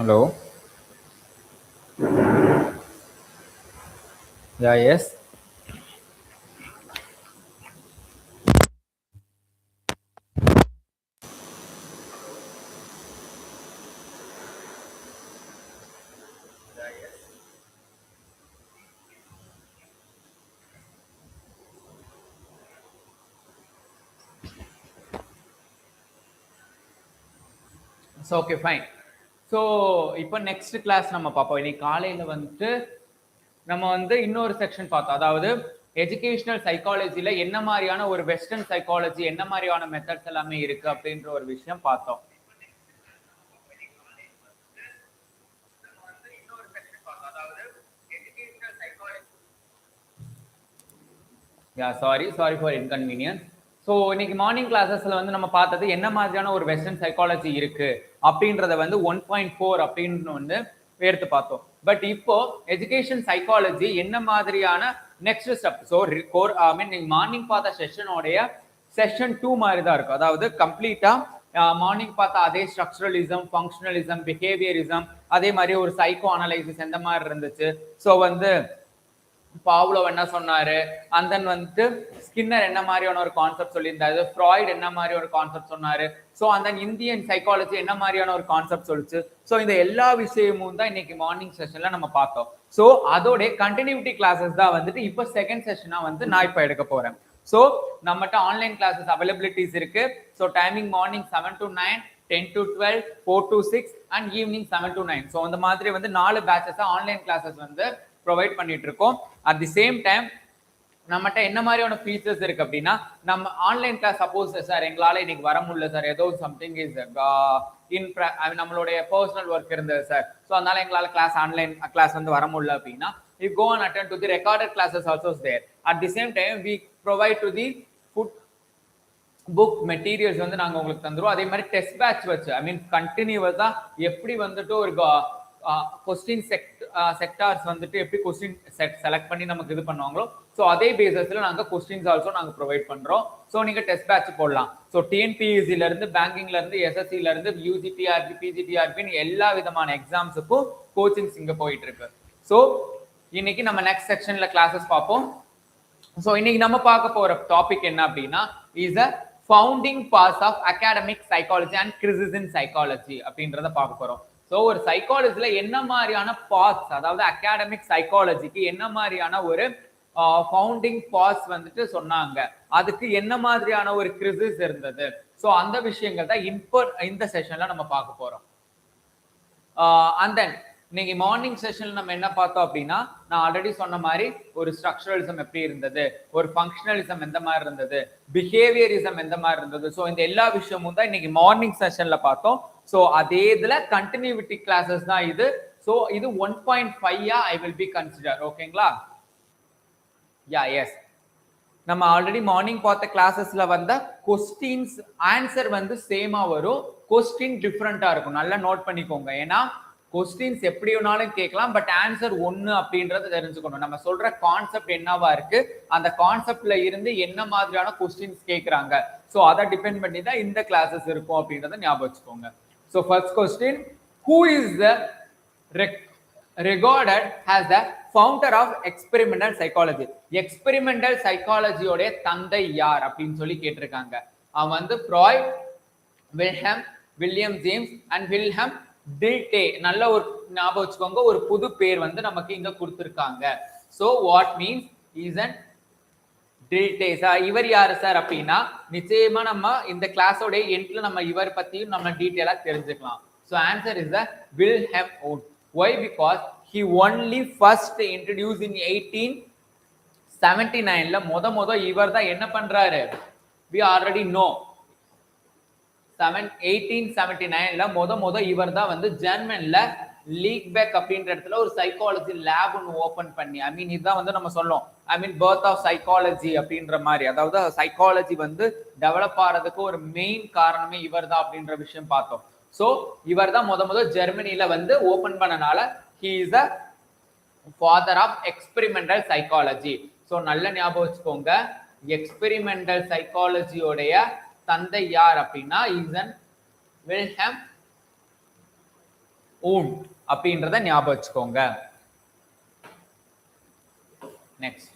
Hello. Yeah, yes. So okay, fine. So இப்போ next class நம்ம பார்ப்போம். இன்னைக்கு காலையில வந்துட்டு நம்ம வந்து இன்னொரு செக்ஷன் பார்த்தோம். அதாவது எஜுகேஷனல் சைக்காலஜில என்ன மாதிரியான ஒரு வெஸ்டர்ன் சைக்காலஜி, என்ன மாதிரியான மெத்தட்ஸ் எல்லாமே இருக்கு அப்படின்ற ஒரு விஷயம் பார்த்தோம். Sorry for inconvenience. ஸோ இன்னைக்கு மார்னிங் கிளாஸஸ்ல வந்து நம்ம பார்த்தது என்ன மாதிரியான ஒரு வெஸ்டர்ன் சைக்காலஜி இருக்கு அப்படின்றத வந்து 1.4 அப்படின்னு வந்து எடுத்து பார்த்தோம். பட் இப்போ எஜுகேஷன் சைக்காலஜி என்ன மாதிரியான நெக்ஸ்ட் ஸ்டெப். ஸோ ஐ மீன் நீங்க மார்னிங் பார்த்த செஷனோடைய செஷன் 2 மாதிரி தான் இருக்கும். அதாவது கம்ப்ளீட்டா மார்னிங் பார்த்த அதே ஸ்ட்ரக்சரலிசம், ஃபங்க்ஷனலிசம், பிஹேவியரிசம், அதே மாதிரி ஒரு சைக்கோ அனலைசிஸ் எந்த மாதிரி இருந்துச்சு. ஸோ வந்து பாவ்லோ என்ன சொன்னாரு, அண்ட் தென் வந்துட்டு ஸ்கின்னர் என்ன மாதிரியான ஒரு கான்செப்ட் சொல்லியிருந்தாரு, ஃப்ராய்ட் என்ன மாதிரி ஒரு கான்செப்ட் சொன்னாரு, ஸோ அந்த இந்தியன் சைக்காலஜி என்ன மாதிரியான ஒரு கான்செப்ட் சொல்லிச்சு. ஸோ இந்த எல்லா விஷயமும் தான் இன்னைக்கு மார்னிங் செஷன்ல நம்ம பார்த்தோம். ஸோ அதோட கண்டினியூட்டி கிளாஸஸ் தான் வந்துட்டு இப்போ செகண்ட் செஷனா வந்து நான் இப்போ எடுக்க போறேன். ஸோ நம்மகிட்ட ஆன்லைன் கிளாஸஸ் அவைலபிலிட்டிஸ் இருக்கு. So timing morning 7 to 9, 10 to 12, 4 to 6 and evening 7 to 9. So அந்த மாதிரி வந்து 4 பேட்சஸ் ஆன்லைன் கிளாஸஸ் வந்து ப்ரொவைட் பண்ணிட்டு இருக்கோம். அட் தி சேம் டைம் நம்மகிட்ட என்ன மாதிரியான ஃபீச்சர்ஸ் இருக்கு அப்படின்னா, நம்ம ஆன்லைன் கிளாஸ் சப்போஸ் சார் எங்களால இன்னைக்கு வர முடியல சார், ஏதோ சம்திங் இஸ் நம்மளுடைய பர்சனல் ஒர்க் இருந்தது சார், ஸோ அதனால எங்களால கிளாஸ் ஆன்லைன் கிளாஸ் வந்து வர முடியல அப்படின்னா, you go and attend to the recorded classes also there. At the same time we provide to the book materials வந்து நாங்க உங்களுக்கு தந்துருவோம். அதே மாதிரி டெஸ்ட் பேட்ச் வச்சு ஐ மீன் கண்டினியூவஸா எப்படி வந்துட்டு ஒரு கொஸ்டின் செக்டார்ஸ் வந்துட்டு எப்படி கொஸ்டின் செலக்ட் பண்ணி நமக்கு இது பண்ணுவாங்களோ, ஸோ அதே பேசிஸ்ல நாங்க கொஸ்டின்ஸ் ஆல்சோ நாங்க ப்ரொவைட் பண்றோம். ஸோ நீங்க டெஸ்ட் பேட்ச் போடலாம். ஸோ டிஎன்பிஎஸ்சில இருந்து, பேங்கிங்ல இருந்து, எஸ்எஸ்சில இருந்து, யூஜிடிஆர்பி, பிஜிடிஆர்பின்னு எல்லா விதமான எக்ஸாம்ஸுக்கும் கோச்சிங்ஸ் இங்க போயிட்டு இருக்கு. ஸோ இன்னைக்கு நம்ம நெக்ஸ்ட் செக்ஷன்ல கிளாஸஸ் பார்ப்போம். ஸோ இன்னைக்கு நம்ம பார்க்க போற டாபிக் என்ன அப்படின்னா, is a founding parts of academic psychology and criticism psychology அப்படின்றத பார்க்க போறோம். ஸோ ஒரு சைக்காலஜில என்ன மாதிரியான பார்ட்ஸ், அதாவது அகாடமிக் சைக்காலஜிக்கு என்ன மாதிரியான ஒரு ஃபவுண்டிங் பார்ட்ஸ் வந்துட்டு சொன்னாங்க, அதுக்கு என்ன மாதிரியான ஒரு கிரிட்டிசிசம் இருந்தது, ஸோ அந்த விஷயங்கள் தான் இந்த செஷன்ல நம்ம பார்க்க போறோம். அண்ட் தென் இன்னைக்கு மார்னிங் செஷன்ல நம்ம என்ன பார்த்தோம் அப்படின்னா, நான் ஆல்ரெடி சொன்ன மாதிரி ஒரு ஸ்ட்ரக்சரலிசம் எப்படி இருந்தது, ஒரு ஃபங்க்ஷனலிசம் எந்த மாதிரி இருந்தது, பிஹேவியரிசம் எந்த மாதிரி இருந்தது. ஸோ இந்த எல்லா விஷயமும் தான் இன்னைக்கு மார்னிங் செஷன்ல பார்த்தோம். ஸோ அதே இதுல கண்டினியூட்டி கிளாஸஸ் தான் இது. ஸோ இது 1.5 ஐ வில் பி கன்சிடர். ஓகேங்களா? Yeah yes. நம்ம ஆல்ரெடி மார்னிங் பார்த்த கிளாஸஸ்ல வந்த கொஸ்டின்ஸ் ஆன்சர் வந்து சேமா வரும், கொஸ்டின் டிஃப்ரெண்டா இருக்கும். நல்லா நோட் பண்ணிக்கோங்க. ஏன்னா கொஸ்டின்ஸ் எப்படி வேணாலும் கேட்கலாம், பட் ஆன்சர் ஒன்னு அப்படின்றத தெரிஞ்சுக்கணும். நம்ம சொல்ற கான்செப்ட் என்னவா இருக்கு, அந்த கான்செப்ட்ல இருந்து என்ன மாதிரியான கொஸ்டின்ஸ் கேட்கறாங்க, ஸோ அதை டிபெண்ட் பண்ணி தான் இந்த கிளாஸஸ் இருக்கும் அப்படின்றத ஞாபகம் வச்சுக்கோங்க. So first question, who is the regarded as the founder of experimental psychology? Experimental சைக்காலஜியோட தந்தை யார் அப்படின்னு சொல்லி கேட்டிருக்காங்க. அவன் வந்து Freud, William James and Wilhelm Dilthey. நல்ல ஒரு ஞாபகம் வச்சுக்கோங்க, ஒரு புது பேர் வந்து நமக்கு இங்க கொடுத்திருக்காங்க. So what means is an Dilthey. இவர் யாரு சார் அப்படின்னா, நிச்சயமா நம்ம இந்த கிளாஸோட எண்ட்ல நம்ம இவர் பத்தியும் நம்ம டீட்டெயிலா தெரிஞ்சுக்கலாம். So answer is the Wilhelm Wundt. Why? Because he only first introduced in 1879ல முத இவர் தான் என்ன பண்றாரு, we already know 1879ல முத இவர் தான் வந்து ஜெர்மன்ல லீக்பெக் அப்படின்ற இடத்துல ஒரு சைக்காலஜி லேப் ஒன்று ஓபன் பண்ணி, ஐ மீன் இதுதான் வந்து நம்ம சொல்லும், ஐ மீன் பர்த் ஆஃப் சைக்காலஜி அப்படின்ற மாதிரி, அதாவது சைக்காலஜி வந்து டெவலப் ஆகிறதுக்கு ஒரு மெயின் காரணமே இவர் தான் அப்படின்ற விஷயம் பார்த்தோம். சோ இவர் தான் முத ஜெர்மனில வந்து ஓபன் பண்ணனால he is the father of experimental psychology. So நல்ல ஞாபகம் வச்சுக்கோங்க, எக்ஸ்பெரிமெண்டல் சைக்காலஜியோடைய தந்தை யார் அப்படின்னா இசன் வில்ஹெம் owned அப்படின்றத ஞாபகம் வச்சுக்கோங்க. Next,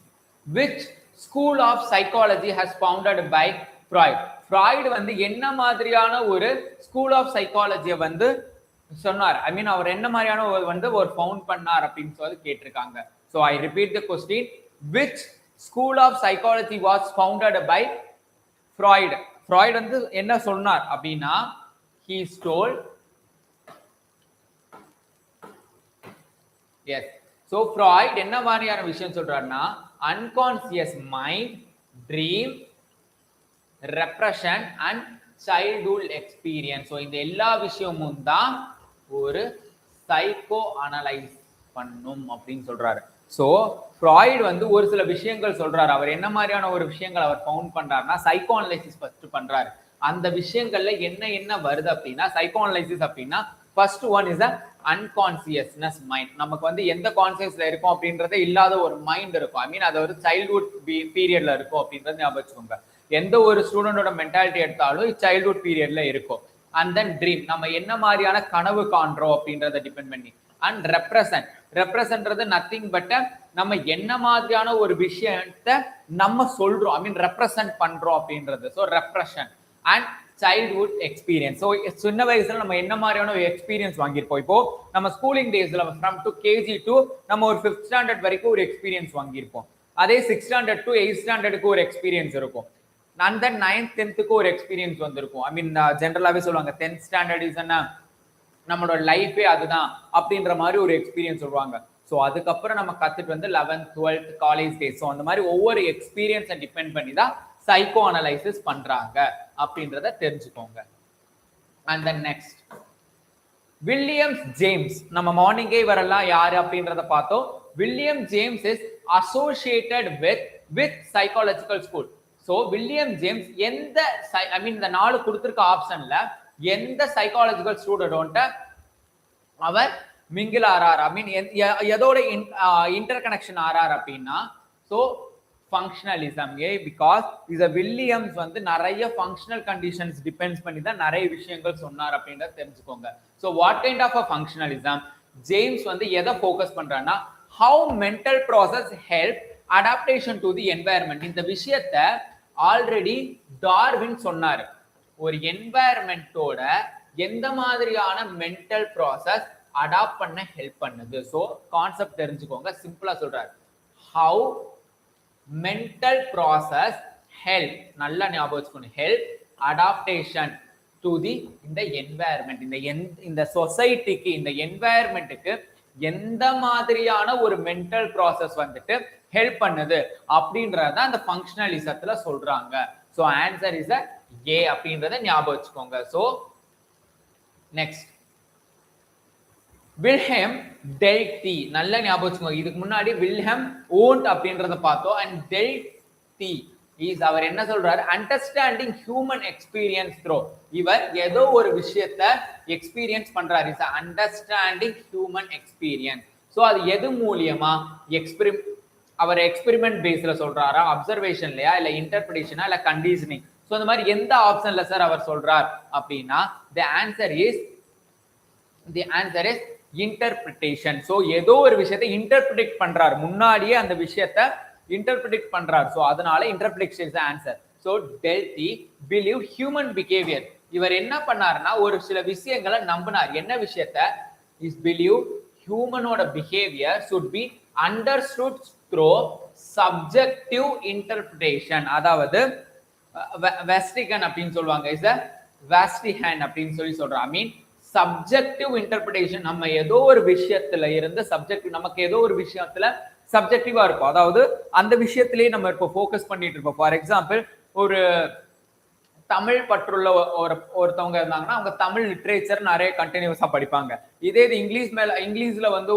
which school of psychology has founded by Freud? Freud வந்து என்ன மாதிரியான ஒரு ஸ்கூல் ஆஃப் சைக்காலஜியை வந்து சொன்னார்? ஐ மீன் அவர் என்ன மாதிரியான வந்து ஒரு ஃபவுண்ட் பண்ணார் அப்படின்னு சொல்லி கேட்டிருக்காங்க. So I repeat the question, which school of psychology was founded by Freud? Freud வந்து என்ன சொன்னார் அப்படின்னா, he told, yes. So Freud என்ன மாதிரியான விஷயம் சொல்றாருன்னா, unconscious mind, dream, repression and childhood experience. So இந்த எல்லா விஷயமும் தான் ஒரு சைக்கோ அனலைஸ் பண்ணும் அப்படின்னு சொல்றாரு. ஸோ ஃப்ராய்ட் வந்து ஒரு சில விஷயங்கள் சொல்றாரு. அவர் என்ன மாதிரியான ஒரு விஷயங்கள் அவர் ஃபவுண்ட் பண்றாருன்னா, சைக்கோ அனலைசிஸ் ஃபர்ஸ்ட் பண்றாரு. அந்த விஷயங்கள்ல என்ன வருது அப்படின்னா, சைக்கோ அனலைசிஸ் அப்படின்னா first one is unconsciousness mind. நமக்கு வந்து எந்த கான்சியஸ்ல இருக்கும் அப்படின்றதே இல்லாத ஒரு மைண்ட் இருக்கும். ஐ மீன் அது ஒரு சைல்ட்ஹுட் பீரியட்ல இருக்கும் அப்படின்றது ஞாபகம் வச்சுக்கோங்க. எந்த ஒரு ஸ்டூடெண்டோட மென்டாலிட்டி எடுத்தாலும் சைல்ட்ஹுட் பீரியட்ல இருக்கும். அண்ட் தென் ட்ரீம், நம்ம என்ன மாதிரியான கனவு காண்றோம் அப்படின்றத டிபெண்ட் பண்ணி. அண்ட் ரெப்ரசன்ட்றது நத்திங் பட் நம்ம என்ன மாதிரியான ஒரு விஷயத்தை நம்ம சொல்றோம், ஐ மீன் ரெப்ரசன்ட் பண்றோம் அப்படின்றது. So repression and childhood experience. So சின்ன வயசுல நம்ம என்ன மாதிரியான ஒரு எக்ஸ்பீரியன்ஸ் வாங்கியிருப்போம். இப்போ நம்ம ஸ்கூலிங் டேஸ்ல ஃப்ரம் டு கேஜி டு நம்ம ஒரு 5th ஸ்டாண்டர்ட் வரைக்கும் ஒரு எக்ஸ்பீரியன்ஸ் வாங்கியிருப்போம். அதே 6th ஸ்டாண்டர்ட் டு 8th ஸ்டாண்டர்டுக்கு ஒரு எக்ஸ்பீரியன்ஸ் இருக்கும். அண்ட் தென் 9th 10th ஒரு எக்ஸ்பீரியன்ஸ் வந்திருக்கும். ஐ மீன் ஜென்ரலாவே சொல்லுவாங்க 10th ஸ்டாண்டர்ட் இஸ் நம்மளோட லைஃபே அதுதான் அப்படின்ற மாதிரி ஒரு எக்ஸ்பீரியன்ஸ் சொல்லுவாங்க. ஸோ அதுக்கப்புறம் நம்ம கத்துட்டு வந்து 11th 12th college days. So அந்த மாதிரி ஒவ்வொரு எக்ஸ்பீரியன்ஸை டிபெண்ட் பண்ணி தான் சைக்கோ அனலைசிஸ் பண்றாங்க அப்படின்றத தெரிஞ்சுக்கோங்க. And then next, William James. நம்ம மார்னிங்கே வரலாம் யாரு அப்படின்றத பார்த்தோம். William James is associated with psychological school. So William James எந்த ஐ மீன் இந்த 4 கொடுத்துருக்க ஆப்ஷன்ல எந்த சைக்காலஜிக்கல் ஸ்டூடெண்ட் அவர் மிங்கிள் ஆறார், ஐ மீன் எதோட இன்டர் கனெக்ஷன் ஆறார் அப்படின்னா, so functionalism. Because is Williams வந்து நிறைய ஃபங்க்ஷனல் கண்டிஷன்ஸ் டிபெண்ட்ஸ் பண்ணி தான் நிறைய விஷயங்கள் சொன்னார் அப்படின்றத தெரிஞ்சுக்கோங்க. So what kind of a functionalism? James வந்து எதை ஃபோக்கஸ் பண்றாருன்னா, how mental process help adaptation to the environment. இந்த விஷயத்தை ஆல்ரெடி டார்வின் சொன்னாரு. ஒரு என்வாயர்மெண்டோட எந்த மாதிரியான மென்டல் ப்ராசஸ் அடாப்ட் பண்ண ஹெல்ப் பண்ணுது. ஸோ கான்செப்ட் தெரிஞ்சுக்கோங்க. சிம்பிளா சொல்றாரு, ஹவு மென்டல் ப்ராசஸ் ஹெல்ப், நல்லா ஞாபகம் வச்சுக்கணும், ஹெல்ப் அடாப்டேஷன் டு தி இந்த என்வாயர்மெண்ட். இந்த சொசைட்டிக்கு, இந்த என்வாயர்மெண்ட்டுக்கு எந்த மாதிரியான ஒரு மென்டல் ப்ராசஸ் வந்துட்டு ஹெல்ப் பண்ணுது அப்படின்றத அந்த ஃபங்க்ஷனலிசத்துல சொல்றாங்க. ஸோ ஆன்சர் இஸ் ஏ அப்படின்றத ஞாபகம் வச்சுக்கோங்க. So next, Wilhelm டெல்டி. நல்ல ஞாபகம் வச்சுக்கோங்க. இதுக்கு முன்னாடி வில்ஹெம் ஓன்ட் அப்படின்றத பார்த்தோம். அண்ட் டெல்டி இஸ், அவர் என்ன சொல்றாரு, அண்டர்ஸ்டாண்டிங் ஹியூமன் எக்ஸ்பீரியன்ஸ் த்ரோ. இவர் ஏதோ ஒரு விஷயத்தை எக்ஸ்பீரியன்ஸ் பண்றாரு. Is understanding human experience. So அது எது மூலியமா? அவர் எக்ஸ்பெரிமெண்ட் பேஸ்ல சொல்றாரா, அப்சர்வேஷன்லயா, இல்ல இன்டர்பிரேஷனா, இல்ல கண்டிஷனிங்? ஸோ இந்த மாதிரி எந்த ஆப்ஷன்ல சார் அவர் சொல்றார் அப்படின்னா, the answer is interpretation. So ஏதோ ஒரு விஷயத்தை இன்டர்பிரிட் பண்றாரு, முன்னாடியே அந்த விஷயத்தை இன்டர்பிரிட் பண்றாரு. ஸோ அதனால interpretation is answer. So Dilthey believe human behaviour. இவர் என்ன பண்ணாருன்னா, ஒரு சில விஷயங்களை நம்பினார். என்ன விஷயத்தை? இஸ் பிலீவ் ஹியூமனோட behaviour should be understood through subjective interpretation. அதாவது வெஸ்டிகன் அப்படின்னு சொல்லுவாங்க, இஸ் வெஸ்டிஹன் அப்படின்னு சொல்றாங்க. ஐ மீன் சப்ஜெக்டிவ் இன்டர்பிரேஷன். நம்ம ஏதோ ஒரு விஷயத்துல இருந்து சப்ஜெக்டிவ், நமக்கு ஏதோ ஒரு விஷயத்துல சப்ஜெக்டிவா இருக்கும். அதாவது அந்த விஷயத்திலேயே நம்ம இப்போ ஃபோக்கஸ் பண்ணிட்டு இருப்போம். ஃபார் எக்ஸாம்பிள், ஒரு தமிழ் பற்றுள்ள ஒருத்தவங்க இருந்தாங்கன்னா அவங்க தமிழ் லிட்ரேச்சர் நிறைய கண்டினியூஸா படிப்பாங்க. இதே இது இங்கிலீஷ்ல வந்து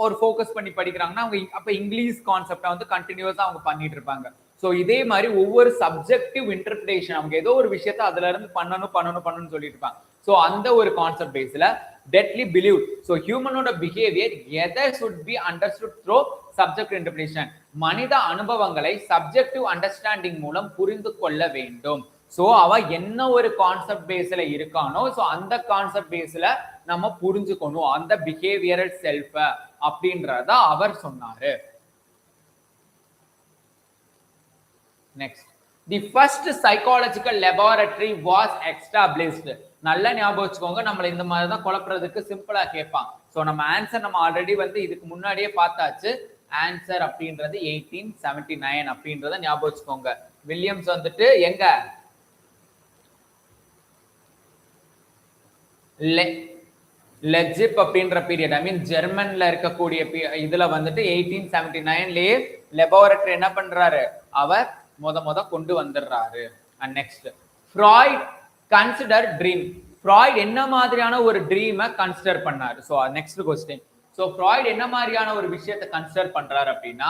ஒரு ஃபோக்கஸ் பண்ணி படிக்கிறாங்கன்னா அவங்க அப்ப இங்கிலீஷ் கான்செப்டை வந்து கண்டினியூஸா அவங்க பண்ணிட்டு இருப்பாங்க. ஸோ இதே மாதிரி ஒவ்வொரு சப்ஜெக்டிவ் இன்டர்பிரேஷன், அவங்க ஏதோ ஒரு விஷயத்த அதுல இருந்து பண்ணணும்னு சொல்லிட்டு இருப்பாங்க. ஸோ அந்த ஒரு கான்செப்ட் பேஸ்ல டெட்லி பிலீவ். ஸோ ஹியூமனோட பிஹேவியர் எதை should be understood through subjective interpretation. மனித அனுபவங்களை சப்ஜெக்டிவ் அண்டர்ஸ்டாண்டிங் மூலம் புரிந்து கொள்ள வேண்டும். ஸோ அவ என்ன ஒரு கான்செப்ட் பேஸ்ல இருக்கானோ ஸோ அந்த கான்செப்ட் பேஸ்ல நம்ம புரிஞ்சுக்கணும் அந்த பிஹேவியரல் செல்ஃப அப்படின்றத அவர் சொன்னாரு. Next, the first psychological laboratory was established. நல்ல ஞாபகம் வச்சுக்கோங்க, நம்மள இந்த மாதிரி தான் குழப்பறதுக்கு சிம்பிளா கேட்பான். ஸோ நம்ம ஆன்சர் நம்ம ஆல்ரெடி வந்து இதுக்கு முன்னாடியே பார்த்தாச்சு. ஆன்சர் அப்படின்றது 1879 அப்படின்றத ஞாபகம் வச்சுக்கோங்க. வில்லியம்ஸ் வந்துட்டு எங்க லெஜிப் அப்படின்ற பீரியட், ஐ மீன் ஜெர்மன்ல இருக்கக்கூடிய இதுல வந்துட்டு 1879லயே லெபார்டரி என்ன பண்றாரு, அவர் முத கொண்டு வந்துடுறாரு. And next, Freud consider dream. Freud என்ன மாதிரியான ஒரு ட்ரீமை கன்சிடர் பண்ணாரு? So next question. So Freud என்ன மாதிரியான ஒரு விஷயத்தை கன்சிடர் பண்றாரு அப்படின்னா,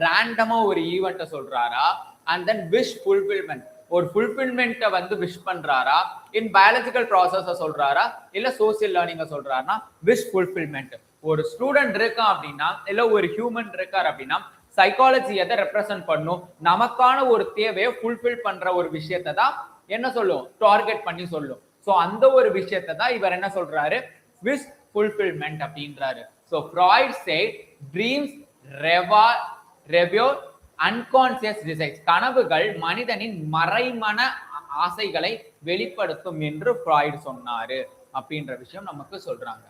ரேண்டமா ஒரு ஈவெண்ட்டை சொல்றாரா, அண்ட் தென் விஷ் ஃபுல்ஃபில்மெண்ட், ஒரு ஃபுல்ஃபில்மெண்ட்டை வந்து விஷ் பண்றாரா, இன் பயாலஜிக்கல் ப்ராசஸை சொல்றாரா, இல்ல சோசியல் லேர்னிங்கை சொல்றாருன்னா விஷ் ஃபுல்ஃபில்மெண்ட். ஒரு ஸ்டூடெண்ட் இருக்கான் அப்படின்னா இல்ல ஒரு ஹியூமன் இருக்கார் அப்படின்னா சைக்காலஜி எதை ரெப்ரசென்ட் பண்ணும், நமக்கான ஒரு தேவையை ஃபுல்ஃபில் பண்ற ஒரு விஷயத்தை தான் என்ன சொல்லும், டார்கெட் பண்ணி சொல்லும். ஸோ அந்த ஒரு விஷயத்தை தான் இவர் என்ன சொல்றாரு, விஷ் ஃபுல்ஃபில்மெண்ட் அப்படின்றாரு. So Freud said dreams reveal unconscious desires, கனவுகள் மனிதனின் மறைமன ஆசைகளை வெளிப்படுத்தும் என்று ஃப்ராய்ட் சொன்னாரு அப்படின்ற விஷயம் நமக்கு சொல்றாங்க.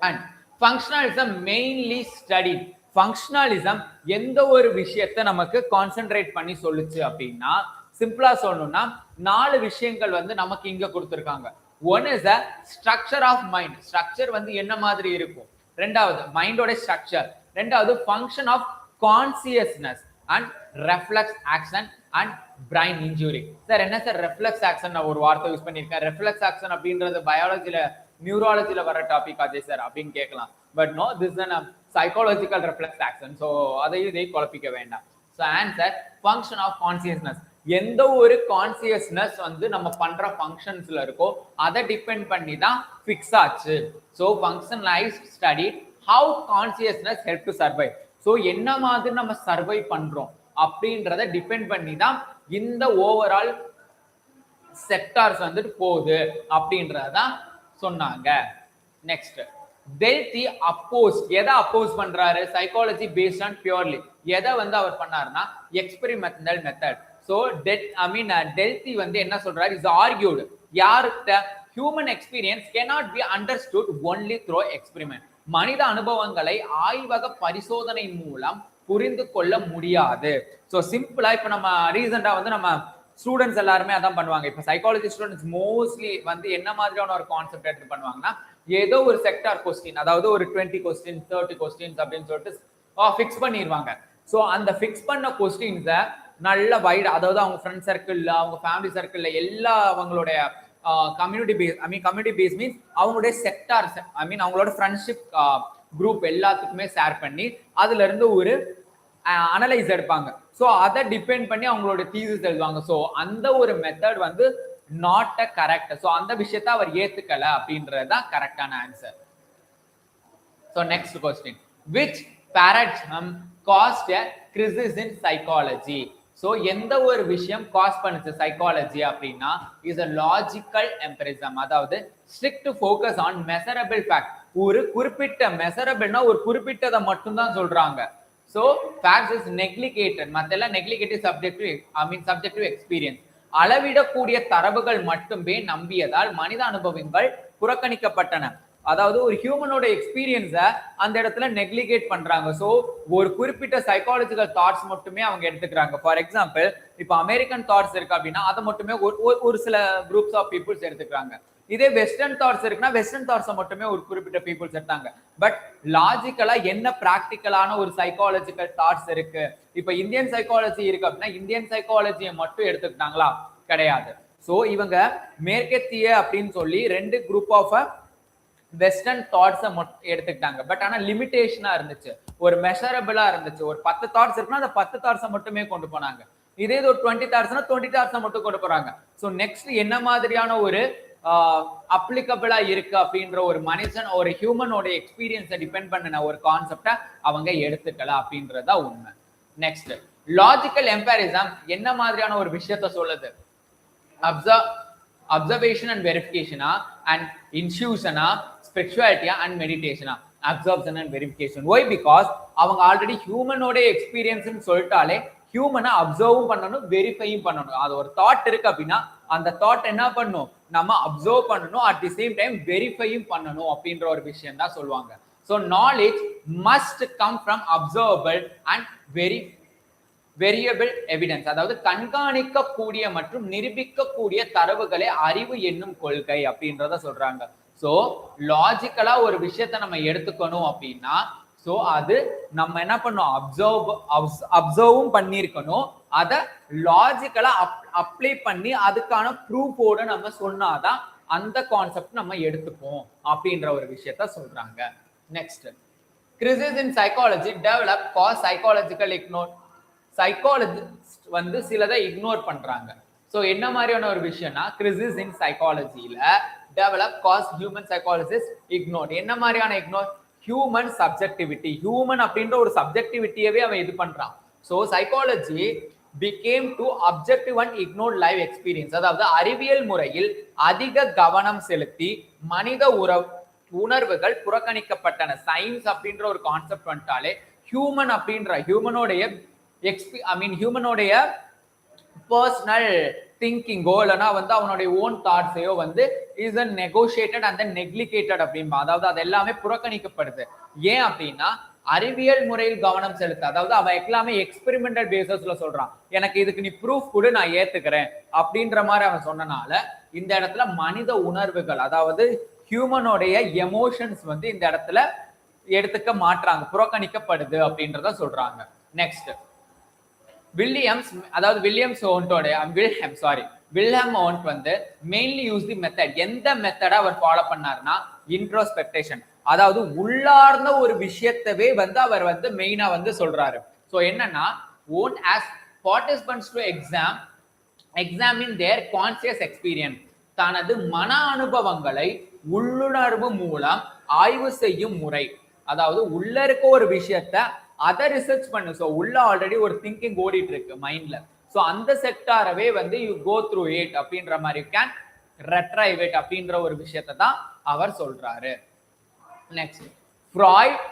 And functionalism mainly study. Functionalism எந்த ஒரு விஷயத்தை நமக்கு கான்சென்ட்ரேட் பண்ணி சொல்லுச்சு அப்படின்னா, சிம்பிளா சொல்லணும்னா 4 விஷயங்கள் வந்து நமக்கு இங்க கொடுத்திருக்காங்க. One is a structure of mind. Structure வந்து என்ன மாதிரி இருக்கும், ரெண்டாவது மைண்டோட ஸ்ட்ரக்சர், ரெண்டாவது function of consciousness and reflex action and brain injury. Sir என்ன சார் ரெஃப்ளெக்ஸ் ஆக்ஷன் ஒரு வார்த்தை யூஸ் பண்ணியிருக்கேன், ரெஃப்ளெக்ஸ் ஆக்ஷன் அப்படின்றது பயாலஜில நியூராலஜில வர டாபிக் அதே சார் அப்படின்னு கேட்கலாம். But no, this is a psychological reflex action. So அதையும் இதை குழப்பிக்க வேண்டாம். So answer function of consciousness. எந்த ஒரு கான்சியஸ்னஸ் வந்து நம்ம பண்ற ஃபங்க்ஷன்ஸ்ல இருக்கோ அதை டிபெண்ட் பண்ணி தான் ஃபிக்ஸ் ஆச்சு. So functionalist study how consciousness help to survive. So என்ன மாதிரி நம்ம சர்வை பண்றோம் அப்படின்றத டிபெண்ட் பண்ணி தான் இந்த ஓவரால் செக்டார்ஸ் வந்துட்டு போகுது அப்படின்றதான் சொன்னாங்க. நெக்ஸ்ட், டெல்தி அப்போஸ். எதை அப்போஸ் பண்றாரு, சைக்காலஜி பேஸ்ட் ஆன் பியூர்லி. எதை வந்து அவர் பண்ணாருன்னா எக்ஸ்பெரிமெண்டல் மெத்தட். ஸோ டெல்தி வந்து என்ன சொல்றாரு, இஸ் ஆர்கியூட் யார்கிட்ட, human experience cannot be understood only through experiment. மனித அனுபவங்களை ஆய்வக பரிசோதனை மூலம் புரிந்து கொள்ள முடியாது. ஸோ சிம்பிளா இப்ப நம்ம ரீசெண்டா வந்து நம்ம ஸ்டூடெண்ட்ஸ் எல்லாருமே அதான் பண்ணுவாங்க. இப்ப சைக்காலஜி ஸ்டூடெண்ட்ஸ் மோஸ்ட்லி வந்து என்ன மாதிரியான ஒரு கான்செப்ட் எடுத்து பண்ணுவாங்கன்னா, ஏதோ ஒரு செக்டார் கொஸ்டின், அதாவது ஒரு 20 கொஸ்டின் 30 கொஸ்டின்ஸ் அப்படின்னு சொல்லிட்டு ஃபிக்ஸ் பண்ணிடுவாங்க. ஸோ அந்த ஃபிக்ஸ் பண்ண கொஸ்டின்ஸை நல்ல வைட், அதாவது அவங்க ஃப்ரெண்ட் சர்க்கிள்ல அவங்க ஃபேமிலி சர்க்கிள்ல எல்லா அவங்களுடைய கம்யூனிட்டி பேஸ், ஐ மீன் கம்யூனிட்டி பேஸ் மீன்ஸ் அவங்களுடைய செக்டார்ஸ், ஐ மீன் அவங்களோட ஃப்ரெண்ட்ஷிப் குரூப் எல்லாத்துக்குமே ஷேர் பண்ணி அதுல இருந்து ஒரு அனலைஸ் எடுப்பாங்க. ஸோ அதை டிபெண்ட் பண்ணி அவங்களோட தீசிஸ் எழுதுவாங்க. ஸோ அந்த ஒரு மெத்தட் வந்து நாட் அ கரெக்ட். ஸோ அந்த விஷயத்த அவர் ஏத்துக்கல அப்படின்றது தான் கரெக்டான answer. So next question, which paradigm caused a crisis in psychology. So எந்த ஒரு விஷயம் காஸ் பண்ணுச்சு சைக்காலஜி அப்படின்னா, இஸ் அ லாஜிக்கல் எம்பரிசம், அதாவது strict focus on measurable fact. ஒரு குறிப்பிட்ட மெசரபிள்னா ஒரு குறிப்பிட்டதை மட்டும்தான் சொல்றாங்க. ஸோ ஃபேக்ட்ஸ் இஸ் நெக்லிகேட்டட், மற்றெல்லாம் நெக்லிகேட்டிவ் சப்ஜெக்டிவ், ஐ மீன் சப்ஜெக்டிவ் எக்ஸ்பீரியன்ஸ். அளவிடக்கூடிய தரவுகள் மட்டுமே நம்பியதால் மனித அனுபவங்கள் புறக்கணிக்கப்பட்டன. அதாவது ஒரு ஹியூமனோட எக்ஸ்பீரியன்ஸை அந்த இடத்துல நெக்லிகேட் பண்றாங்க. ஸோ ஒரு குறிப்பிட்ட சைக்காலஜிக்கல் தாட்ஸ் மட்டுமே அவங்க எடுத்துக்கிறாங்க. ஃபார் எக்ஸாம்பிள், இப்போ அமெரிக்கன் தாட்ஸ் இருக்கு அப்படின்னா அதை மட்டுமே ஒரு சில குரூப்ஸ் ஆஃப் பீப்புள்ஸ் எடுத்துக்கிறாங்க. இதே வெஸ்டர்ன் தாட்ஸ் இருக்குன்னா வெஸ்டர்ன் தாட்ஸை மட்டுமே ஒரு குறிப்பிட்ட பீப்புள்ஸ் எடுத்தாங்க. பட் லாஜிக்கலா என்ன பிராக்டிக்கலான ஒரு சைக்காலஜிக்கல் தாட்ஸ் இருக்கு, இப்ப இந்தியன் சைக்காலஜி இருக்கு அப்படின்னா இந்தியன் சைக்காலஜியை மட்டும் எடுத்துக்கிட்டாங்களா, கிடையாது. ஸோ இவங்க மேற்கத்திய அப்படின்னு சொல்லி 2 குரூப் ஆஃப் வெஸ்டர்ன் தாட்ஸை எடுத்துக்கிட்டாங்க. பட் ஆனா லிமிடேஷனா இருந்துச்சு, ஒரு மெஷரபிளா இருந்துச்சு. ஒரு 10 தாட்ஸ் இருக்குன்னா அந்த 10 தாட்ஸை மட்டுமே கொண்டு போனாங்க. இதே ஒரு 20 தாட்ஸ்னா 20 தாட்ஸை மட்டும் கொண்டு போறாங்க. ஸோ நெக்ஸ்ட் என்ன மாதிரியான ஒரு அப்ளிகபிளா இருக்கு அப்படின்ற ஒரு மனுஷன் ஒரு ஹியூமனோட எக்ஸ்பீரியன்ஸை டிபெண்ட் பண்ணின ஒரு கான்செப்டை அவங்க எடுத்துக்கலாம் அப்படின்றதா உண்மை. நெக்ஸ்ட், லாஜிக்கல் எம்பரிசம் என்ன மாதிரியான ஒரு விஷயத்த சொல்லுது, observation and verification and intuition spirituality and meditation absorption and verification. Why? Because அவங்க ஆல்ரெடி ஹியூமனோட எக்ஸ்பீரியன்ஸ் சொல்லிட்டாலே ஹியூமனை அப்சர்வும் பண்ணணும் வெரிஃபையும் பண்ணணும். அது ஒரு தாட் இருக்கு அப்படின்னா அந்த தாட் என்ன பண்ணணும், நம்ம அப்சர்வ் பண்ணணும், அட் தி சேம் டைம் வெரிஃபையும் பண்ணணும் அப்படின்ற ஒரு விஷயம் தான் சொல்லுவாங்க. So knowledge must come from observable and variable evidence, அதாவது கண்காணிக்கக்கூடிய மற்றும் நிரூபிக்கக்கூடிய தரவுகளே அறிவு என்னும் கொள்கை அப்படின்றத சொல்றாங்க. ஸோ லாஜிக்கலா ஒரு விஷயத்த நம்ம எடுத்துக்கணும் அப்படின்னா ஸோ அது நம்ம என்ன பண்ணோம், அப்சர்வும் பண்ணியிருக்கணும், அதை லாஜிக்கலா அப்ளை பண்ணி அதுக்கான ப்ரூஃபோட நம்ம சொன்னாதான் அந்த கான்செப்ட் நம்ம எடுத்துப்போம் அப்படின்ற ஒரு விஷயத்த சொல்றாங்க. Next, crisis in psychology develop cause psychological ignore. Psychologist வந்து சிலதை இக்னோர் பண்றாங்க. ஸோ என்ன மாதிரியான ஒரு விஷயம்னா கிரிசிஸ் இன் சைக்காலஜியில develop cause human psychologist ignore. என்ன மாதிரியான இக்னோர்? Human subjectivity. ஹியூமன் அப்படின்ற ஒரு சப்ஜெக்டிவிட்டியவே அவன் இது பண்றான். So psychology became to objective and ignored life experience, அதாவது அறிவியல் முறையில் அதிக கவனம் செலுத்தி மனித உணர்வுகள் புறக்கணிக்கப்பட்டன. சயின்ஸ் அப்படின்ற ஒரு கான்செப்ட் வந்துட்டாலே ஹியூமன் அப்படின்ற ஹியூமனோடைய பர்சனல் திங்கிங்கோ இல்லைன்னா வந்து அவனுடைய ஓன் தாட்ஸையோ வந்து is a negotiated and then neglected அப்படின்பா. அதாவது அது எல்லாமே புறக்கணிக்கப்படுது. ஏன் அப்படின்னா அறிவியல் முறையில் கவனம் செலுத்த, அதாவது அவன் எல்லாமே எக்ஸ்பெரிமெண்டல் பேசிஸ்ல சொல்றான், எனக்கு இதுக்கு நீ ப்ரூஃப் கூட நான் ஏத்துக்கிறேன் அப்படின்ற மாதிரி அவன் சொன்னனால இந்த இடத்துல மனித உணர்வுகள் அதாவது ஹியூமனோடைய எமோஷன்ஸ் வந்து இந்த இடத்துல எடுத்துக்க மாட்டாங்க, புறக்கணிக்கப்படுது அப்படின்றத சொல்றாங்க. நெக்ஸ்ட், வில்லியம் ஓன்ட் வந்து மெயின்லி யூஸ் தி மெத்தட். எந்த மெத்தடை அவர் ஃபாலோ பண்ணாருன்னா இன்ட்ரோஸ்பெக்டேஷன், அதாவது உள்ளார்ந்த ஒரு விஷயத்தவே வந்து அவர் வந்து மெயினா வந்து சொல்றாரு. ஸோ என்னன்னா own as participants to examine their conscious experience, தனது மன அனுபவங்களை உள்ளுணர்வு மூலம் ஆய்வு செய்யும் முறை. அதாவது உள்ள இருக்க ஒரு விஷயத்த அதை ரிசர்ச் பண்ணு. ஸோ உள்ள ஆல்ரெடி ஒரு திங்கிங் ஓடிட்டு இருக்கு மைண்ட்ல. ஸோ அந்த செக்டாரவே வந்து யூ கோ த்ரூ இட் அப்படின்ற மாதிரி கேன் ரெட்ரைவ் இட் அப்படின்ற ஒரு விஷயத்தை தான் அவர் சொல்றாரு. Next, Freud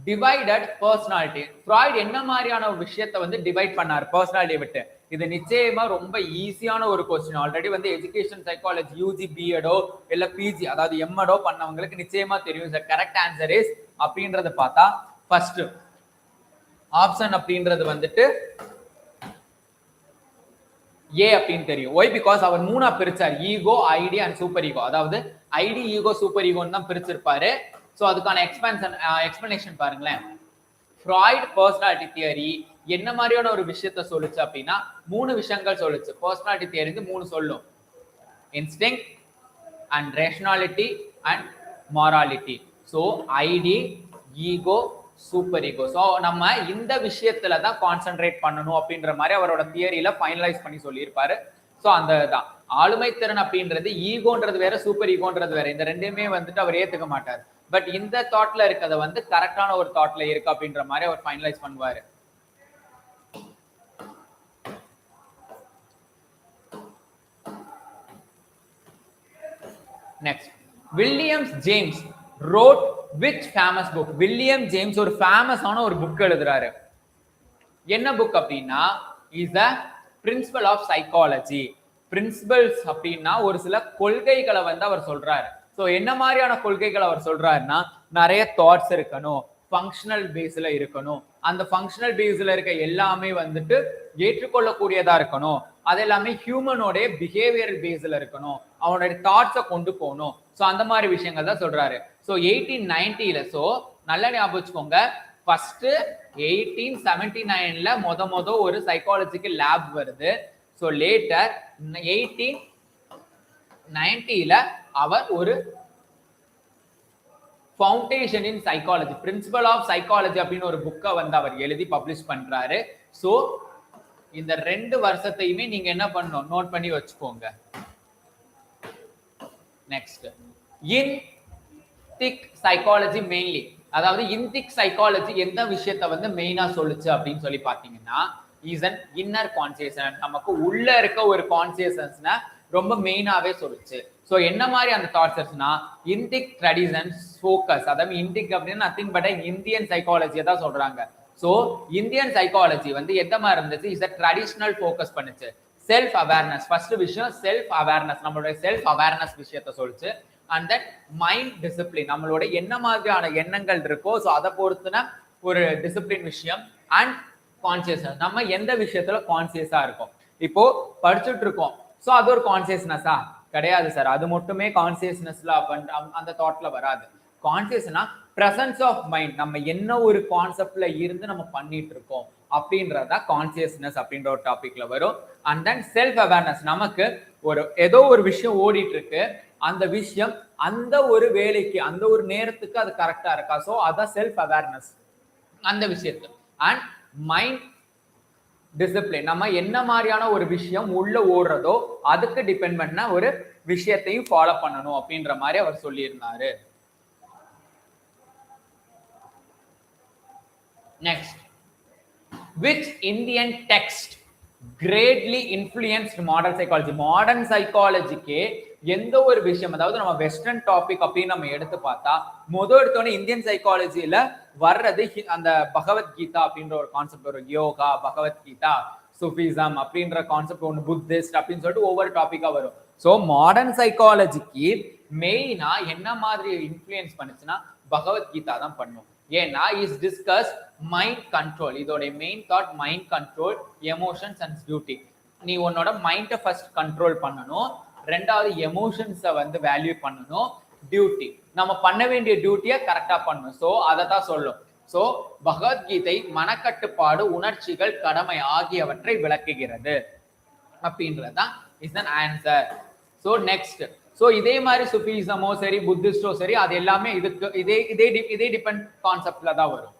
divided personality. Freud என்ன மாதிரியான ஒரு விஷயத்தை வந்து டிவைட் பண்ணார் பர்சனாலிட்டியை விட்டு? இது நிச்சயமா ரொம்ப ஈஸியான ஒரு கொஸ்டின். ஆல்ரெடி வந்து எஜுகேஷன் சைக்காலஜி யூஜி பிஎடோ இல்ல பிஜி அதாவது எம்எடோ பண்ணவங்களுக்கு நிச்சயமா தெரியும். கரெக்ட் ஆன்சர் இஸ் அப்படின்றத பார்த்தா ஃபர்ஸ்ட் ஆப்ஷன் அப்படின்றது வந்துட்டு ஏ அப்படின்னு தெரியும். ஒய்? பிகாஸ் அவர் மூணா பிரிச்சார், ego, id and super ego. அதாவது ஐடி, ஈகோ, சூப்பர் ஈகோன்னு தான் பிரிச்சிருப்பாரு. ஸோ அதுக்கான எக்ஸ்பிளனேஷன் பாருங்களேன். ஃப்ராய்ட் பர்சனாலிட்டி தியரி என்ன மாதிரியான ஒரு விஷயத்த சொல்லுச்சு அப்படின்னா மூணு விஷயங்கள் சொல்லுச்சு. பர்சனாலிட்டி தியரி மூணு சொல்லும், instinct and rationality and morality. So id, ego, super ego. So நம்ம இந்த விஷயத்துல தான் கான்சென்ட்ரேட் பண்ணணும் அப்படின்ற மாதிரி அவரோட தியரியில ஃபைனலைஸ் பண்ணி சொல்லியிருப்பாரு. ஸோ அந்த தான் ஆளுமை திறன் அப்படின்றது ஈகோன்றது வேற, சூப்பர் ஈகோன்றது வேற. இந்த ரெண்டுமே வந்துட்டு அவர் ஏத்துக்க மாட்டார். பட் இந்த தாட்ல இருக்கிறத வந்து கரெக்டான ஒரு தாட்ல இருக்கு அப்படின்ற மாதிரி அவர் ஃபைனலைஸ் பண்ணுவாரு. Next, Williams James wrote which famous book? William James ஒரு ஃபேமஸான ஒரு புக் எழுதுறாரு. என்ன புக் அப்படின்னா is a principle of psychology. Principles அப்படின்னா ஒரு சில கொள்கைகளை வந்து அவர் சொல்றாரு. ஸோ என்ன மாதிரியான கொள்கைகள் அவர் சொல்றாருன்னா நிறைய தாட்ஸ் இருக்கணும், ஃபங்க்ஷனல் பேஸ்ல இருக்கணும், அந்த ஃபங்க்ஷனல் பேஸ்ல இருக்க எல்லாமே வந்துட்டு ஏற்றுக்கொள்ளக்கூடியதா இருக்கணும், அது எல்லாமே ஹியூமனோட பிஹேவியரல் பேஸ்ல இருக்கணும், அவனோட தாட்ஸை கொண்டு போகணும். ஸோ அந்த மாதிரி விஷயங்கள் தான் சொல்றாரு. ஸோ 1890ல, ஸோ நல்லா ஞாபகம் வச்சுக்கோங்க, ஃபர்ஸ்ட் 1879ல மொத ஒரு சைக்காலஜிக்கல் லேப் வருது. ஸோ லேட்டர் 1890ல அவர் ஒரு foundation in psychology, principle of psychology அப்படின்னு ஒரு புக்கை வந்து அவர் எழுதி பப்ளிஷ் பண்றாரு. ஸோ இந்த 2 வருஷத்தையுமே நீங்க என்ன பண்ணணும், நோட் பண்ணி வச்சுக்கோங்க. நெக்ஸ்ட், இன் திக் சைக்காலஜி மெயின்லி, அதாவது இன்திக் சைக்காலஜி எந்த விஷயத்த வந்து மெயினா சொல்லுச்சு அப்படின்னு சொல்லி பாத்தீங்கன்னா இஸ் அன் இன்னர் கான்சியஸ்னஸ். நமக்கு உள்ள இருக்க ஒரு கான்சியஸ்னஸ்னா ரொம்ப மெயினாவே சொல்லுச்சு. ஸோ என்ன மாதிரி அந்த தாட்ஸ்னா இந்திக் ட்ரெடிஷன்ஸ் ஃபோக்கஸ், அதாவது இந்திக் அப்படின்னு நத்திங் பட் இந்தியன் சைக்காலஜியை தான் சொல்றாங்க. ஸோ இந்தியன் சைக்காலஜி வந்து எந்த மாதிரி இருந்துச்சு, இஸ் அ ட்ரெடிஷனல் ஃபோக்கஸ் பண்ணுச்சு. செல்ஃப் அவேர்னஸ் ஃபர்ஸ்ட் விஷயம், செல்ஃப் அவேர்னஸ் நம்மளுடைய செல்ஃப் அவேர்னஸ் விஷயத்த சொல்லுச்சு. அண்ட் தென் மைண்ட் டிசிப்ளின், நம்மளோட என்ன மாதிரியான எண்ணங்கள் இருக்கோ ஸோ அதை பொறுத்துன ஒரு டிசிப்ளின் விஷயம். அண்ட் கான்சியஸ்னஸ், நம்ம எந்த விஷயத்துல கான்சியஸா இருக்கோம். இப்போ படிச்சுட்டு இருக்கோம் ஸோ அது ஒரு கான்சியஸ்னஸா கிடையாது சார், அது மட்டுமே கான்சியஸ்னஸ்ல அந்த தாட்ல வராது. கான்சியஸ்னா பிரசன்ஸ் ஆஃப் மைண்ட், நம்ம என்ன ஒரு கான்செப்ட்ல இருந்து நம்ம பண்ணிட்டு இருக்கோம் அப்படின்றதா கான்சியஸ்னஸ் அப்படின்ற ஒரு டாபிக்ல வரும். அண்ட் தென் செல்ஃப் அவேர்னஸ், நமக்கு ஒரு ஏதோ ஒரு விஷயம் ஓடிட்டு இருக்கு, அந்த விஷயம் அந்த ஒரு வேலைக்கு அந்த ஒரு நேரத்துக்கு அது கரெக்டா இருக்கா, ஸோ அதான் செல்ஃப் அவேர்னஸ் அந்த விஷயத்து. அண்ட் மைண்ட் டிசிப்ளின், நம்ம என்ன மாதிரியான ஒரு விஷயம் உள்ள ஓடுறதோ அதுக்கு டிபெண்ட் பண்ண ஒரு விஷயத்தையும் ஃபாலோ பண்ணணும் அப்படின்ற மாதிரி அவர் சொல்லியிருந்தாரு. Next, which Indian text greatly influenced modern psychology? Modern சைக்காலஜிக்கு எந்த ஒரு விஷயம், அதாவது நம்ம வெஸ்டர்ன் டாபிக் அப்படின்னு நம்ம எடுத்து பார்த்தா முதல் எடுத்தோடனே இந்தியன் சைக்காலஜியில வர்றது அந்த பகவத்கீதா அப்படின்ற ஒரு கான்செப்ட் வரும். யோகா, பகவத்கீதா, சூஃபிசம் அப்படின்ற கான்செப்ட் ஒன்று, புத்திஸ்ட் அப்படின்னு சொல்லிட்டு ஒவ்வொரு டாபிக்கா வரும். ஸோ மாடர்ன் சைக்காலஜிக்கு மெயினா என்ன மாதிரி இன்ஃப்ளூயன்ஸ் பண்ணுச்சுன்னா பகவத்கீதா தான் பண்ணும். ஏன்னா இஸ் டிஸ்கஸ் மைண்ட் கண்ட்ரோல், இதோட main thought mind control, emotions and duty. நீ உன்னோட மைண்டை ஃபர்ஸ்ட் கண்ட்ரோல் பண்ணணும், ரெண்டாவது எமோஷன்ஸை வந்து வேல்யூ பண்ணணும், டியூட்டி நம்ம பண்ண வேண்டிய டியூட்டியை கரெக்டா பண்ணணும். ஸோ அதை தான் சொல்லும். ஸோ பகவத்கீதை மனக்கட்டுப்பாடு, உணர்ச்சிகள், கடமை ஆகியவற்றை விளக்குகிறது அப்படின்றதுதான் is an answer. So next, so இதே மாதிரி சுஃபிசமோ சரி புத்திஸ்டோ சரி அது எல்லாமே இதுக்கு இதே டிபெண்ட் கான்செப்ட்ல தான் வரும்.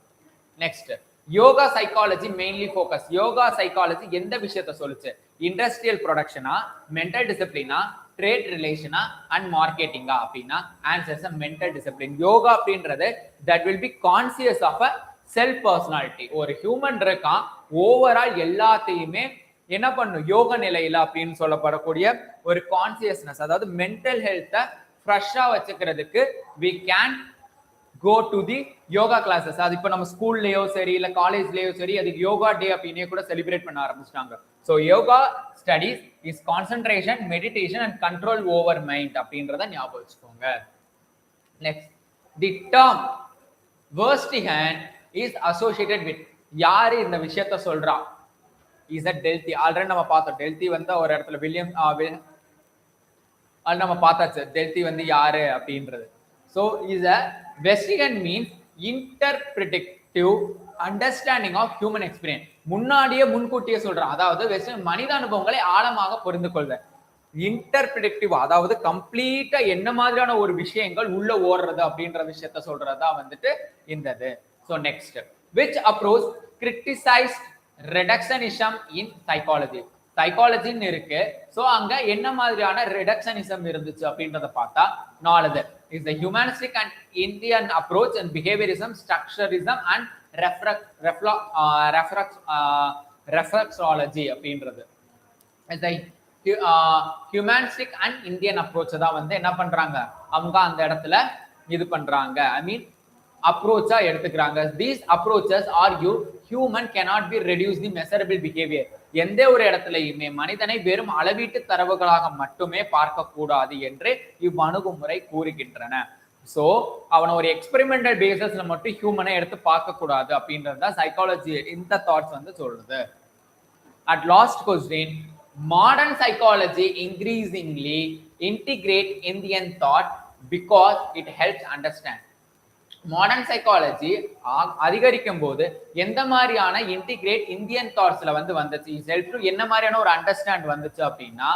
Next, yoga psychology mainly focus. Yoga psychology எந்த விஷயத்த சொல்லுச்சு, இண்டஸ்ட்ரியல் ப்ரொடக்ஷனா, மென்டல் டிசிப்ளினா, ட்ரேட் ரிலேஷனா அண்ட் மார்க்கெட்டிங்கா அப்படின்னா ஆன்சர்ஸ் மென்டல் டிசிப்ளின். யோகா அப்படின்றது that will be conscious of a self personality. ஒரு ஹியூமன் இருக்கான், ஓவரால் எல்லாத்தையுமே என்ன பண்ணும் யோக நிலையில அப்படின்னு சொல்லப்படக்கூடிய ஒரு கான்சியஸ்னஸ், அதாவது மென்டல் ஹெல்த்தை ஃப்ரெஷ்ஷா வச்சுக்கிறதுக்கு we can go to the yoga classes. அது இப்போ நம்ம ஸ்கூல்லயோ சரி இல்ல காலேஜ்லயோ சரி அதுக்கு யோகா டே அப்படின்னே கூட செலிப்ரேட் பண்ண ஆரம்பிச்சிட்டாங்க. So yoga studies is concentration, meditation and control over mind அப்படின்றத ஞாபகம் வச்சுக்கோங்க. Next, the term verstehen is associated with, யாரு இந்த விஷயத்த சொல்றா, இஸ் அ டெல்தி. ஆல்ரெடி நம்ம பார்த்தோம், டெல்தி வந்து ஒரு இடத்துல வில்லியம் நம்ம பார்த்தாச்சு டெல்தி வந்து யாரு அப்படின்றது. So is a verstehen means interpretive understanding of human experience. முன்னாடியே முன்கூட்டியே சொல்றேன், அதாவது வெஸ்டர்ன் மனித அனுபவங்களை ஆழமாக புரிந்து கொள்வேன். இன்டர்பிரிடிக்டிவ் அதாவது கம்ப்ளீட்டா என்ன மாதிரியான ஒரு விஷயங்கள் உள்ள ஓடுறது அப்படின்ற விஷயத்த சொல்றதா வந்துட்டு இருந்தது. So next, which approach criticized reductionism in psychology. சைக்காலஜின்னு இருக்கு, ஸோ அங்க என்ன மாதிரியான ரிடக்ஷனிசம் இருந்துச்சு அப்படின்றத பார்த்தா நாலு is the humanistic and Indian approach and behaviorism, structuralism and reflexology அப்படின்றது. the humanistic and Indian approach தான் வந்து என்ன பண்றாங்க அவங்க அந்த இடத்துல இது பண்றாங்க, ஐ மீன் அப்ரோச்சா எடுத்துக்கிறாங்க. these approaches argue human cannot be reduced the measurable behavior. எந்த ஒரு இடத்துலையுமே மனிதனை வெறும் அளவீட்டு தரவுகளாக மட்டுமே பார்க்க கூடாது என்று இவ்வணுகுமுறை கூறுகின்றன. சோ அவனை ஒரு எக்ஸ்பெரிமெண்டல் பேசிஸ்ல மட்டும் ஹியூமனை எடுத்து பார்க்க கூடாது அப்படின்றத சைக்காலஜி இந்த தாட்ஸ் வந்து சொல்றது. At last question, modern psychology increasingly integrate Indian thought because it helps understand. Modern psychology அதிகரிக்கும் போது எந்த மாதிரியான இன்டிகிரேட் இந்தியன் தாட்ஸ்ல வந்து வந்துச்சு, செல்ஃப் டு என்ன மாதிரியான ஒரு அண்டர்ஸ்டாண்ட் வந்துச்சு அப்படின்னா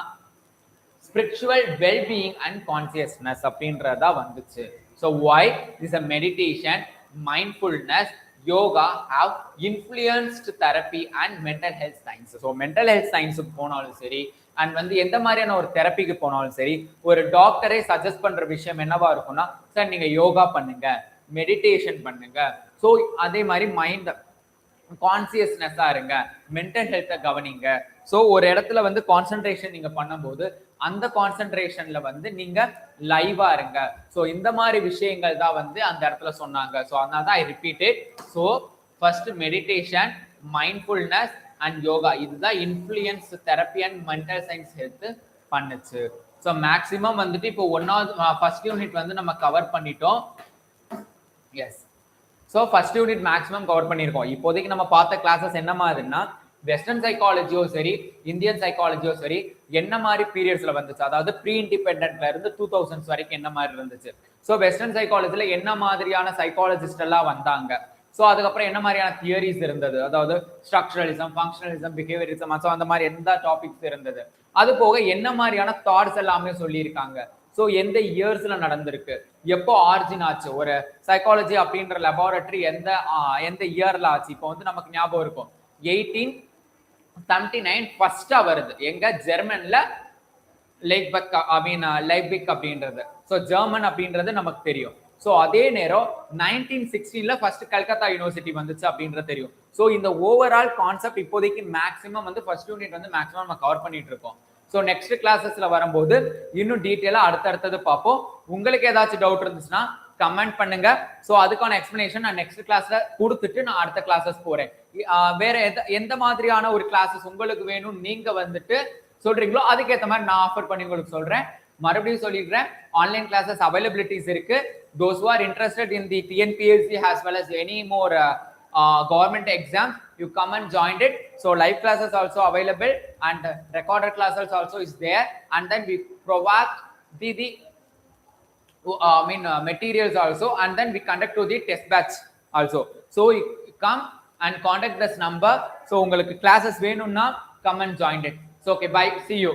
ஸ்பிரிச்சுவல் வெல்பீயிங் அண்ட் கான்சியஸ்னஸ் அப்படின்றதா வந்துச்சு. So why is a meditation, mindfulness, yoga have influenced therapy and mental health science. So mental health சயின்ஸுக்கு போனாலும் சரி அண்ட் வந்து எந்த மாதிரியான ஒரு தெரப்பிக்கு போனாலும் சரி ஒரு டாக்டரே சஜஸ்ட் பண்ற விஷயம் என்னவா இருக்கும்னா, சார் நீங்க யோகா பண்ணுங்க, மெடிடேஷன் பண்ணுங்க. ஸோ அதே மாதிரி மைண்ட் கான்சியஸ்னஸா இருங்க, மென்டல் ஹெல்த்தை கவனிங்க. ஸோ ஒரு இடத்துல வந்து கான்சென்ட்ரேஷன் நீங்க பண்ணும்போது அந்த கான்சென்ட்ரேஷன்ல வந்து நீங்க லைவா இருங்க. ஸோ இந்த மாதிரி விஷயங்கள் தான் வந்து அந்த இடத்துல சொன்னாங்க. ஸோ அதனால தான் I repeat it. So first meditation, mindfulness and yoga, இதுதான் influence therapy and mental science health பண்ணுச்சு. ஸோ மேக்ஸிமம் வந்துட்டு இப்போ ஃபர்ஸ்ட் யூனிட் வந்து நம்ம கவர் பண்ணிட்டோம். Yes, so first unit maximum cover பண்ணியிருக்கோம். இப்போதைக்கு நம்ம பார்த்த கிளாஸஸ் என்ன மாதிரினா, வெஸ்டர்ன் சைக்காலஜியோ சரி, இந்தியன் சைக்காலஜியோ சரி, என்ன மாதிரி பீரியட்ஸ்ல வந்துச்சு, அதாவது ப்ரீ இண்டிபெண்டன்ட்ல இருந்து 2000s வரைக்கும் என்ன மாதிரி இருந்துச்சு. ஸோ வெஸ்டர்ன் சைக்காலஜில என்ன மாதிரியான சைக்காலஜிஸ்ட் எல்லாம் வந்தாங்க, ஸோ அதுக்கப்புறம் என்ன மாதிரியான தியரிஸ் இருந்தது, அதாவது ஸ்ட்ரக்சரலிசம், ஃபங்க்ஷனலிசம், பிஹேவியரிசம், ஸோ அந்த மாதிரி எந்த டாபிக்ஸ் இருந்தது, அது போக என்ன மாதிரியான தாட்ஸ் எல்லாமே சொல்லியிருக்காங்க, ஸோ எந்த இயர்ஸ்ல நடந்திருக்கு, எப்போ ஆரிஜின் ஆச்சு, ஒரு சைக்காலஜி அப்படின்ற லெபார்டரி எந்த இயர்ல ஆச்சு. இப்போ வந்து நமக்கு ஞாபகம் இருக்கும் 1879 ஃபர்ஸ்டா வருது எங்க, ஜெர்மன்ல லைப்சிக் அப்படின்றது. ஸோ ஜெர்மன் அப்படின்றது நமக்கு தெரியும். ஸோ அதே நேரம் 1916 ஃபர்ஸ்ட் கல்கத்தா யூனிவர்சிட்டி வந்துச்சு அப்படின்றது தெரியும். ஸோ இந்த ஓவரால் கான்செப்ட் இப்போதைக்கு மேக்ஸிமம் வந்து ஃபர்ஸ்ட் யூனிட் வந்து மேக்ஸிமம் நம்ம கவர் பண்ணிட்டு இருக்கோம். ஸோ நெக்ஸ்ட் கிளாஸஸ்ல வரும்போது இன்னும் டீட்டெயிலா அடுத்தடுத்தது பார்ப்போம். உங்களுக்கு ஏதாச்சும் டவுட் இருந்துச்சுன்னா கமெண்ட் பண்ணுங்க. ஸோ அதுக்கான எக்ஸ்பிளனேஷன் நான் நெக்ஸ்ட் கிளாஸ்ல கொடுத்துட்டு நான் அடுத்த கிளாஸஸ் போறேன். வேற எந்த மாதிரியான ஒரு கிளாஸஸ் உங்களுக்கு வேணும் நீங்க வந்துட்டு சொல்றீங்களோ அதுக்கேற்ற மாதிரி நான் ஆஃபர் பண்ணி உங்களுக்கு சொல்றேன். மறுபடியும் சொல்லிடுறேன், ஆன்லைன் கிளாஸஸ் அவைலபிலிட்டிஸ் இருக்கு. those who are interested in the TNPSC as well as any more government exams, you come and join it. So live classes also available and recorded classes also is there, and then we provide the materials also, and then we conduct to the test batch also. So you come and contact this number. So உங்களுக்கு classes வேணும்னா come and join it. So okay, bye, see you.